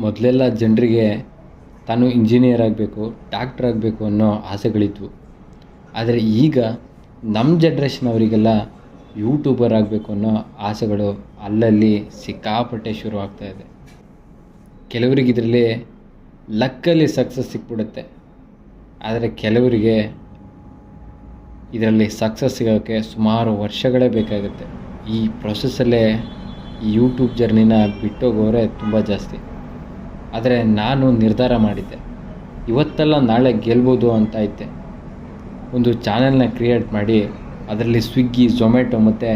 ಮೊದಲೆಲ್ಲ ಜನರಿಗೆ ತಾನು ಇಂಜಿನಿಯರ್ ಆಗಬೇಕು, ಡಾಕ್ಟ್ರ್ ಆಗಬೇಕು ಅನ್ನೋ ಆಸೆಗಳಿದ್ವು. ಆದರೆ ಈಗ ನಮ್ಮ ಜನ್ರೇಷನ್ ಅವರಿಗೆಲ್ಲ ಯೂಟ್ಯೂಬರ್ ಆಗಬೇಕು ಅನ್ನೋ ಆಸೆಗಳು ಅಲ್ಲಲ್ಲಿ ಸಿಕ್ಕಾಪಟ್ಟೆ ಶುರು ಆಗ್ತಾಯಿದೆ. ಕೆಲವರಿಗೆ ಇದರಲ್ಲಿ ಲಕ್ಕಲ್ಲಿ ಸಕ್ಸಸ್ ಸಿಕ್ಬಿಡುತ್ತೆ, ಆದರೆ ಕೆಲವರಿಗೆ ಇದರಲ್ಲಿ ಸಕ್ಸಸ್ ಸಿಗೋಕ್ಕೆ ಸುಮಾರು ವರ್ಷಗಳೇ ಬೇಕಾಗುತ್ತೆ. ಈ ಪ್ರೊಸೆಸ್ಸಲ್ಲೇ ಈ ಯೂಟ್ಯೂಬ್ ಜರ್ನಿನ ಬಿಟ್ಟೋಗೋರೆ ತುಂಬ ಜಾಸ್ತಿ. ಆದರೆ ನಾನು ನಿರ್ಧಾರ ಮಾಡಿದ್ದೆ, ಇವತ್ತಲ್ಲ ನಾಳೆ ಗೆಲ್ಬೋದು ಅಂತ ಇದ್ದೆ. ಒಂದು ಚಾನೆಲ್ನ ಕ್ರಿಯೇಟ್ ಮಾಡಿ ಅದರಲ್ಲಿ ಸ್ವಿಗ್ಗಿ, ಝೊಮ್ಯಾಟೊ ಮತ್ತು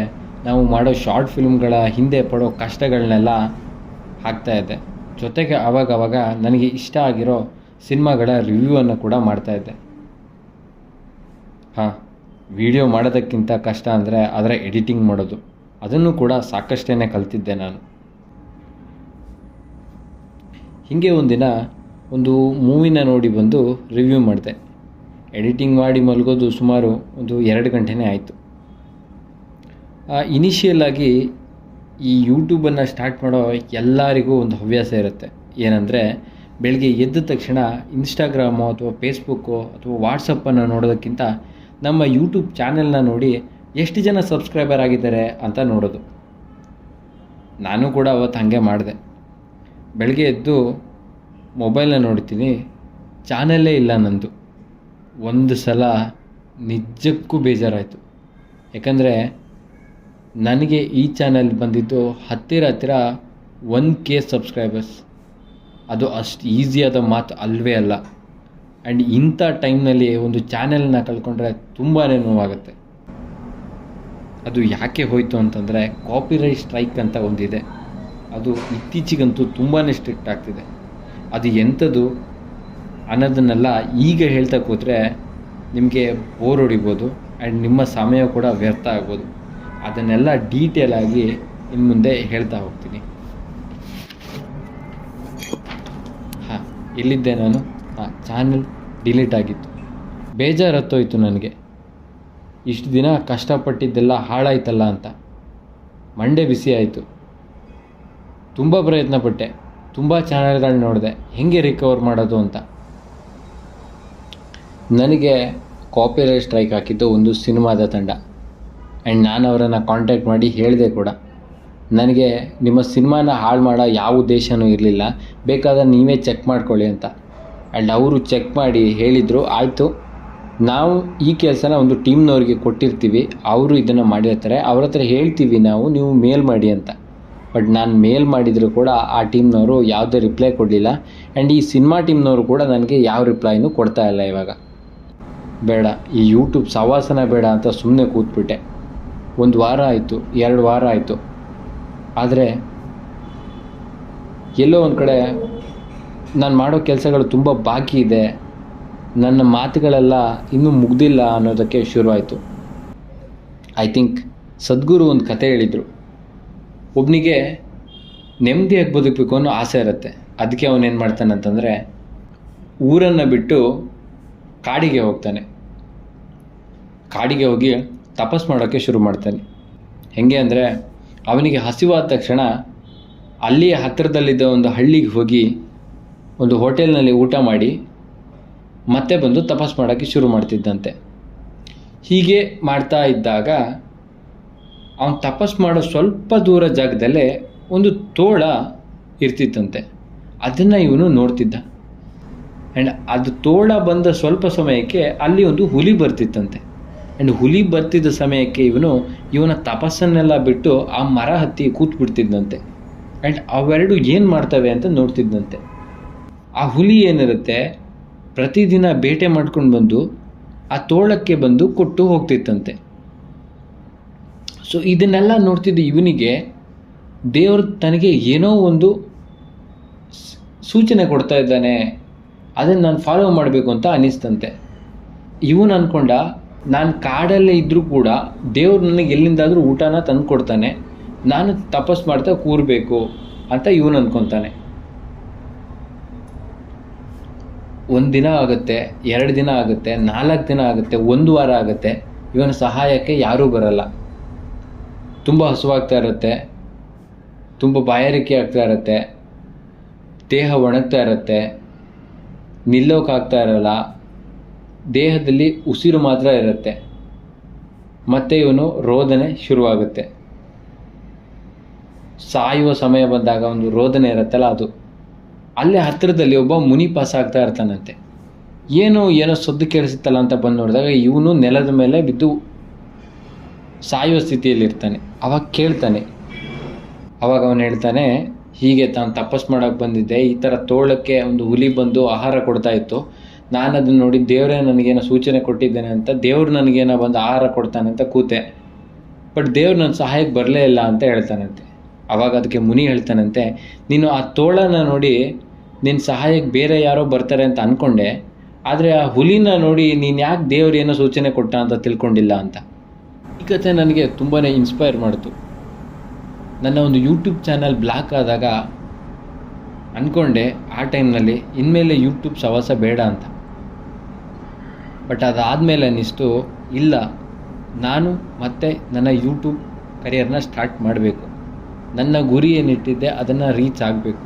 ನಾವು ಮಾಡೋ ಶಾರ್ಟ್ ಫಿಲ್ಮ್ಗಳ ಹಿಂದೆ ಪಡೋ ಕಷ್ಟಗಳನ್ನೆಲ್ಲ ಹಾಕ್ತಾಯಿದ್ದೆ. ಜೊತೆಗೆ ಆವಾಗವಾಗ ನನಗೆ ಇಷ್ಟ ಆಗಿರೋ ಸಿನಿಮಾಗಳ ರಿವ್ಯೂವನ್ನು ಕೂಡ ಮಾಡ್ತಾಯಿದ್ದೆ. ವಿಡಿಯೋ ಮಾಡೋದಕ್ಕಿಂತ ಕಷ್ಟ ಅಂದರೆ ಅದರ ಎಡಿಟಿಂಗ್ ಮಾಡೋದು, ಅದನ್ನು ಕೂಡ ಸಾಕಷ್ಟೇ ಕಲ್ತಿದ್ದೆ ನಾನು. ಹೀಗೆ ಒಂದಿನ ಒಂದು ಮೂವಿನ ನೋಡಿ ಬಂದು ರಿವ್ಯೂ ಮಾಡಿದೆ. ಎಡಿಟಿಂಗ್ ಮಾಡಿ ಮಲಗೋದು ಸುಮಾರು ಒಂದು 2 ಗಂಟೆನೇ ಆಯಿತು. ಇನಿಷಿಯಲ್ ಆಗಿ ಈ ಯೂಟ್ಯೂಬನ್ನು ಸ್ಟಾರ್ಟ್ ಮಾಡೋ ಎಲ್ಲರಿಗೂ ಒಂದು ಹವ್ಯಾಸ ಇರುತ್ತೆ. ಏನಂದರೆ ಬೆಳಗ್ಗೆ ಎದ್ದ ತಕ್ಷಣ ಇನ್ಸ್ಟಾಗ್ರಾಮು ಅಥವಾ ಫೇಸ್ಬುಕ್ಕು ಅಥವಾ ವಾಟ್ಸಪ್ಪನ್ನು ನೋಡೋದಕ್ಕಿಂತ ನಮ್ಮ ಯೂಟ್ಯೂಬ್ ಚಾನೆಲ್ನ ನೋಡಿ ಎಷ್ಟು ಜನ ಸಬ್ಸ್ಕ್ರೈಬರ್ ಆಗಿದ್ದಾರೆ ಅಂತ ನೋಡೋದು. ನಾನು ಕೂಡ ಅವತ್ತು ಹಾಗೆ ಮಾಡಿದೆ. ಬೆಳಗ್ಗೆ ಎದ್ದು ಮೊಬೈಲ್ನ ನೋಡ್ತೀನಿ, ಚಾನಲ್ಲೇ ಇಲ್ಲ ನಂದು. ಒಂದು ಸಲ ನಿಜಕ್ಕೂ ಬೇಜಾರಾಯಿತು. ಯಾಕಂದರೆ ನನಗೆ ಈ ಚಾನೆಲ್ ಬಂದಿದ್ದು ಹತ್ತಿರ 1K ಸಬ್ಸ್ಕ್ರೈಬರ್ಸ್. ಅದು ಅಷ್ಟು ಈಸಿಯಾದ ಮಾತು ಅಲ್ಲವೇ ಅಲ್ಲ. ಆ್ಯಂಡ್ ಇಂಥ ಟೈಮ್ನಲ್ಲಿ ಒಂದು ಚಾನೆಲ್ನ ಕಳ್ಕೊಂಡ್ರೆ ತುಂಬಾ ನೋವಾಗುತ್ತೆ. ಅದು ಯಾಕೆ ಹೋಯಿತು ಅಂತಂದರೆ ಕಾಪಿರೈಟ್ ಸ್ಟ್ರೈಕ್ ಅಂತ ಒಂದಿದೆ. ಅದು ಇತ್ತೀಚೆಗಂತೂ ತುಂಬಾ ಸ್ಟ್ರಿಕ್ಟ್ ಆಗ್ತಿದೆ. ಅದು ಎಂಥದ್ದು ಅನ್ನೋದನ್ನೆಲ್ಲ ಈಗ ಹೇಳ್ತಾ ಕೂತ್ರೆ ನಿಮಗೆ ಬೋರ್ ಹೊಡಿಬೋದು ಆ್ಯಂಡ್ ನಿಮ್ಮ ಸಮಯ ಕೂಡ ವ್ಯರ್ಥ ಆಗ್ಬೋದು. ಅದನ್ನೆಲ್ಲ ಡೀಟೇಲಾಗಿ ಇನ್ನು ಮುಂದೆ ಹೇಳ್ತಾ ಹೋಗ್ತೀನಿ. ಇಲ್ಲಿದ್ದೆ ನಾನು. ಚಾನಲ್ ಡಿಲೀಟ್ ಆಗಿತ್ತು. ಬೇಜಾರು ಹತ್ತೋಯ್ತು ನನಗೆ. ಇಷ್ಟು ದಿನ ಕಷ್ಟಪಟ್ಟಿದ್ದೆಲ್ಲ ಹಾಳಾಯ್ತಲ್ಲ ಅಂತ ಮಂಡೆ ಬಿಸಿ ಆಯಿತು. ತುಂಬ ಪ್ರಯತ್ನಪಟ್ಟೆ, ತುಂಬ ಚಾನಲ್ಗಳು ನೋಡಿದೆ, ಹೇಗೆ ರಿಕವರ್ ಮಾಡೋದು ಅಂತ. ನನಗೆ ಕಾಪಿರೈಟ್ ಸ್ಟ್ರೈಕ್ ಹಾಕಿದ್ದು ಒಂದು ಸಿನಿಮಾದ ತಂಡ. ಆ್ಯಂಡ್ ನಾನು ಅವರನ್ನು ಕಾಂಟ್ಯಾಕ್ಟ್ ಮಾಡಿ ಹೇಳಿದೆ ಕೂಡ, ನನಗೆ ನಿಮ್ಮ ಸಿನಿಮಾನ ಹಾಳು ಮಾಡೋ ಯಾವ ಉದ್ದೇಶನೂ ಇರಲಿಲ್ಲ, ಬೇಕಾದ್ರೆ ನೀವೇ ಚೆಕ್ ಮಾಡ್ಕೊಳ್ಳಿ ಅಂತ. ಆ್ಯಂಡ್ ಅವರು ಚೆಕ್ ಮಾಡಿ ಹೇಳಿದರು, ಆಯಿತು ನಾವು ಈ ಕೆಲಸನ ಒಂದು ಟೀಮ್ನವ್ರಿಗೆ ಕೊಟ್ಟಿರ್ತೀವಿ, ಅವರು ಇದನ್ನು ಮಾಡಿರ್ತಾರೆ, ಅವ್ರ ಹತ್ರ ಹೇಳ್ತೀವಿ ನಾವು, ನೀವು ಮೇಲ್ ಮಾಡಿ ಅಂತ. ಬಟ್ ನಾನು ಮೇಲ್ ಮಾಡಿದರೂ ಕೂಡ ಆ ಟೀಮ್ನವರು ಯಾವುದೇ ರಿಪ್ಲೈ ಕೊಡಲಿಲ್ಲ. ಆ್ಯಂಡ್ ಈ ಸಿನಿಮಾ ಟೀಮ್ನವರು ಕೂಡ ನನಗೆ ಯಾವ ರಿಪ್ಲೈನೂ ಕೊಡ್ತಾ ಇಲ್ಲ. ಇವಾಗ ಬೇಡ, ಈ ಯೂಟ್ಯೂಬ್ ಸವಾಸನ ಬೇಡ ಅಂತ ಸುಮ್ಮನೆ ಕೂತ್ಬಿಟ್ಟೆ. 1 ವಾರ ಆಯಿತು, 2 ವಾರ ಆಯಿತು. ಆದರೆ ಎಲ್ಲೋ ಒಂದು ಕಡೆ ನಾನು ಮಾಡೋ ಕೆಲಸಗಳು ತುಂಬ ಬಾಕಿ ಇದೆ, ನನ್ನ ಮಾತುಗಳೆಲ್ಲ ಇನ್ನೂ ಮುಗ್ದಿಲ್ಲ ಅನ್ನೋದಕ್ಕೆ ಶುರುವಾಯಿತು. ಐ ಥಿಂಕ್ ಸದ್ಗುರು ಒಂದು ಕತೆ ಹೇಳಿದರು. ಒಬ್ಬನಿಗೆ ನೆಮ್ಮದಿಯಾಗಿ ಬದುಕಬೇಕು ಅನ್ನೋ ಆಸೆ ಇರುತ್ತೆ. ಅದಕ್ಕೆ ಅವನೇನು ಮಾಡ್ತಾನೆ ಅಂತಂದರೆ ಊರನ್ನು ಬಿಟ್ಟು ಕಾಡಿಗೆ ಹೋಗ್ತಾನೆ. ಕಾಡಿಗೆ ಹೋಗಿ ತಪಸ್ ಮಾಡೋಕ್ಕೆ ಶುರು ಮಾಡ್ತಾನೆ. ಹೇಗೆ ಅಂದರೆ ಅವನಿಗೆ ಹಸಿವಾದ ತಕ್ಷಣ ಅಲ್ಲಿಯ ಹತ್ತಿರದಲ್ಲಿದ್ದ ಒಂದು ಹಳ್ಳಿಗೆ ಹೋಗಿ ಒಂದು ಹೋಟೆಲ್ನಲ್ಲಿ ಊಟ ಮಾಡಿ ಮತ್ತೆ ಬಂದು ತಪಸ್ ಮಾಡೋಕ್ಕೆ ಶುರು ಮಾಡ್ತಿದ್ದಂತೆ. ಹೀಗೆ ಮಾಡ್ತಾ ಇದ್ದಾಗ ಅವನು ತಪಸ್ ಮಾಡೋ ಸ್ವಲ್ಪ ದೂರ ಜಾಗದಲ್ಲೇ ಒಂದು ತೋಳ ಇರ್ತಿತ್ತಂತೆ. ಅದನ್ನು ಇವನು ನೋಡ್ತಿದ್ದ. ಆ್ಯಂಡ್ ಅದು ತೋಳ ಬಂದ ಸ್ವಲ್ಪ ಸಮಯಕ್ಕೆ ಅಲ್ಲಿ ಒಂದು ಹುಲಿ ಬರ್ತಿತ್ತಂತೆ. ಆ್ಯಂಡ್ ಹುಲಿ ಬರ್ತಿದ್ದ ಸಮಯಕ್ಕೆ ಇವನ ತಪಸ್ಸನ್ನೆಲ್ಲ ಬಿಟ್ಟು ಆ ಮರ ಹತ್ತಿ ಕೂತ್ಬಿಡ್ತಿದ್ದಂತೆ. ಆ್ಯಂಡ್ ಅವೆರಡು ಏನು ಮಾಡ್ತವೆ ಅಂತ ನೋಡ್ತಿದ್ದಂತೆ. ಆ ಹುಲಿ ಏನಿರುತ್ತೆ, ಪ್ರತಿದಿನ ಬೇಟೆ ಮಾಡ್ಕೊಂಡು ಬಂದು ಆ ತೋಳಕ್ಕೆ ಬಂದು ಕೊಟ್ಟು ಹೋಗ್ತಿತ್ತಂತೆ. ಸೊ ಇದನ್ನೆಲ್ಲ ನೋಡ್ತಿದ್ದ ಇವನಿಗೆ ದೇವರು ತನಗೆ ಏನೋ ಒಂದು ಸೂಚನೆ ಕೊಡ್ತಾ ಇದ್ದಾನೆ, ಅದನ್ನು ನಾನು ಫಾಲೋ ಮಾಡಬೇಕು ಅಂತ ಅನ್ನಿಸ್ತಂತೆ. ಇವನು ಅಂದ್ಕೊಂಡ, ನಾನು ಕಾಡಲ್ಲೇ ಇದ್ದರೂ ಕೂಡ ದೇವ್ರು ನನಗೆ ಎಲ್ಲಿಂದಾದರೂ ಊಟನ ತಂದು ಕೊಡ್ತಾನೆ, ನಾನು ತಪಸ್ ಮಾಡ್ತಾ ಕೂರಬೇಕು ಅಂತ ಇವನು ಅಂದ್ಕೊತಾನೆ. 1 ದಿನ ಆಗುತ್ತೆ, 2 ದಿನ ಆಗುತ್ತೆ, 4 ದಿನ ಆಗುತ್ತೆ, 1 ವಾರ ಆಗುತ್ತೆ. ಇವನ ಸಹಾಯಕ್ಕೆ ಯಾರೂ ಬರಲ್ಲ. ತುಂಬ ಹಸುವಾಗ್ತಾ ಇರುತ್ತೆ, ತುಂಬ ಬಾಯಾರಿಕೆ ಆಗ್ತಾ ಇರುತ್ತೆ. ದೇಹ ಒಣಗ್ತಾ ಇರುತ್ತೆ, ನಿಲ್ಲೋಕ್ಕಾಗ್ತಾ ಇರಲ್ಲ, ದೇಹದಲ್ಲಿ ಉಸಿರು ಮಾತ್ರ ಇರುತ್ತೆ. ಮತ್ತು ಇವನು ರೋದನೆ ಶುರುವಾಗುತ್ತೆ. ಸಾಯುವ ಸಮಯ ಬಂದಾಗ ಒಂದು ರೋದನೆ ಇರುತ್ತಲ್ಲ ಅದು. ಅಲ್ಲೇ ಹತ್ತಿರದಲ್ಲಿ ಒಬ್ಬ ಮುನಿ ಪಾಸ್ ಆಗ್ತಾ ಇರ್ತಾನಂತೆ. ಏನೋ ಸದ್ದು ಕೇಳಿಸುತ್ತಲ್ಲ ಅಂತ ಬಂದು ನೋಡಿದಾಗ ಇವನು ನೆಲದ ಮೇಲೆ ಬಿದ್ದು ಸಾಯುವ ಸ್ಥಿತಿಯಲ್ಲಿರ್ತಾನೆ. ಅವಾಗ ಕೇಳ್ತಾನೆ. ಅವಾಗ ಅವನು ಹೇಳ್ತಾನೆ, ಹೀಗೆ ತಾನು ತಪಸ್ ಮಾಡೋಕ್ಕೆ ಬಂದಿದ್ದೆ, ಈ ಥರ ತೋಳಕ್ಕೆ ಒಂದು ಹುಲಿ ಬಂದು ಆಹಾರ ಕೊಡ್ತಾ ಇತ್ತು, ನಾನು ಅದನ್ನು ನೋಡಿ ದೇವರೇ ನನಗೇನೋ ಸೂಚನೆ ಕೊಟ್ಟಿದ್ದೇನೆ ಅಂತ ದೇವ್ರು ನನಗೇನೋ ಬಂದು ಆಹಾರ ಕೊಡ್ತಾನೆ ಅಂತ ಕೂತೆ, ಬಟ್ ದೇವ್ರು ನನ್ನ ಸಹಾಯಕ್ಕೆ ಬರಲೇ ಇಲ್ಲ ಅಂತ ಹೇಳ್ತಾನಂತೆ. ಅವಾಗ ಅದಕ್ಕೆ ಮುನಿ ಹೇಳ್ತಾನಂತೆ, ನೀನು ಆ ತೋಳನ ನೋಡಿ ನಿನ್ನ ಸಹಾಯಕ್ಕೆ ಬೇರೆ ಯಾರೋ ಬರ್ತಾರೆ ಅಂತ ಅಂದ್ಕೊಂಡೆ, ಆದರೆ ಆ ಹುಲಿನ ನೋಡಿ ನೀನು ಯಾಕೆ ದೇವ್ರು ಏನೋ ಸೂಚನೆ ಕೊಟ್ಟ ಅಂತ ತಿಳ್ಕೊಂಡಿಲ್ಲ ಅಂತ. ಈ ಕಥೆ ನನಗೆ ತುಂಬಾ ಇನ್ಸ್ಪೈರ್ ಮಾಡಿತು. ನನ್ನ ಒಂದು ಯೂಟ್ಯೂಬ್ ಚಾನಲ್ ಬ್ಲಾಕ್ ಆದಾಗ ಅಂದ್ಕೊಂಡೆ ಆ ಟೈಮ್ನಲ್ಲಿ ಇನ್ಮೇಲೆ ಯೂಟ್ಯೂಬ್ ಸವಾಸ ಬೇಡ ಅಂತ. ಬಟ್ ಅದಾದಮೇಲೆ ಅನ್ನಿಸ್ತು, ಇಲ್ಲ, ನಾನು ಮತ್ತೆ ನನ್ನ ಯೂಟ್ಯೂಬ್ ಕರಿಯರ್ನ ಸ್ಟಾರ್ಟ್ ಮಾಡಬೇಕು. ನನ್ನ ಗುರಿ ಏನಿಟ್ಟಿದ್ದೆ ಅದನ್ನು ರೀಚ್ ಆಗಬೇಕು.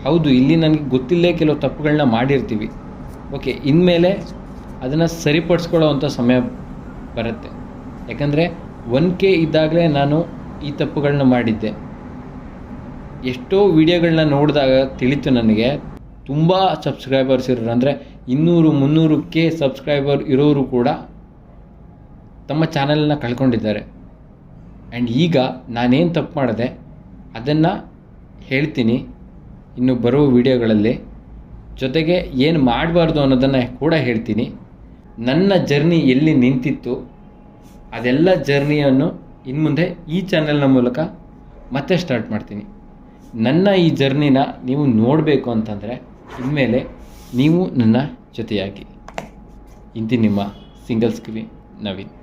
ಹೌದು, ಇಲ್ಲಿ ನನಗೆ ಗೊತ್ತಿಲ್ಲೇ ಕೆಲವು ತಪ್ಪುಗಳನ್ನ ಮಾಡಿರ್ತೀವಿ. ಓಕೆ, ಇನ್ಮೇಲೆ ಅದನ್ನು ಸರಿಪಡಿಸ್ಕೊಳ್ಳೋ ಅಂಥ ಸಮಯ ಬರುತ್ತೆ. ಯಾಕಂದರೆ 1K ಇದ್ದಾಗಲೇ ನಾನು ಈ ತಪ್ಪುಗಳನ್ನ ಮಾಡಿದ್ದೆ. ಎಷ್ಟೋ ವಿಡಿಯೋಗಳನ್ನ ನೋಡಿದಾಗ ತಿಳಿತು ನನಗೆ, ತುಂಬ ಸಬ್ಸ್ಕ್ರೈಬರ್ಸ್ ಇರೋರು, ಅಂದರೆ 200-300K ಸಬ್ಸ್ಕ್ರೈಬರ್ ಇರೋರು ಕೂಡ ತಮ್ಮ ಚಾನಲನ್ನ ಕಳ್ಕೊಂಡಿದ್ದಾರೆ. ಆ್ಯಂಡ್ ಈಗ ನಾನೇನು ತಪ್ಪು ಮಾಡಿದೆ ಅದನ್ನು ಹೇಳ್ತೀನಿ ಇನ್ನು ಬರೋ ವಿಡಿಯೋಗಳಲ್ಲಿ. ಜೊತೆಗೆ ಏನು ಮಾಡಬಾರ್ದು ಅನ್ನೋದನ್ನು ಕೂಡ ಹೇಳ್ತೀನಿ. ನನ್ನ ಜರ್ನಿ ಎಲ್ಲಿ ನಿಂತಿತ್ತು ಅದೆಲ್ಲ ಜರ್ನಿಯನ್ನು ಇನ್ಮುಂದೆ ಈ ಚಾನೆಲ್ನ ಮೂಲಕ ಮತ್ತೆ ಸ್ಟಾರ್ಟ್ ಮಾಡ್ತೀನಿ. ನನ್ನ ಈ ಜರ್ನಿನ ನೀವು ನೋಡಬೇಕು ಅಂತಂದರೆ ಇನ್ಮೇಲೆ ನೀವು ನನ್ನ ಜೊತೆಯಾಗಿ. ಇಂತಿ ನಿಮ್ಮ ಸಿಂಗಲ್ ಸ್ಕ್ರೀನ್ ನವೀನ್.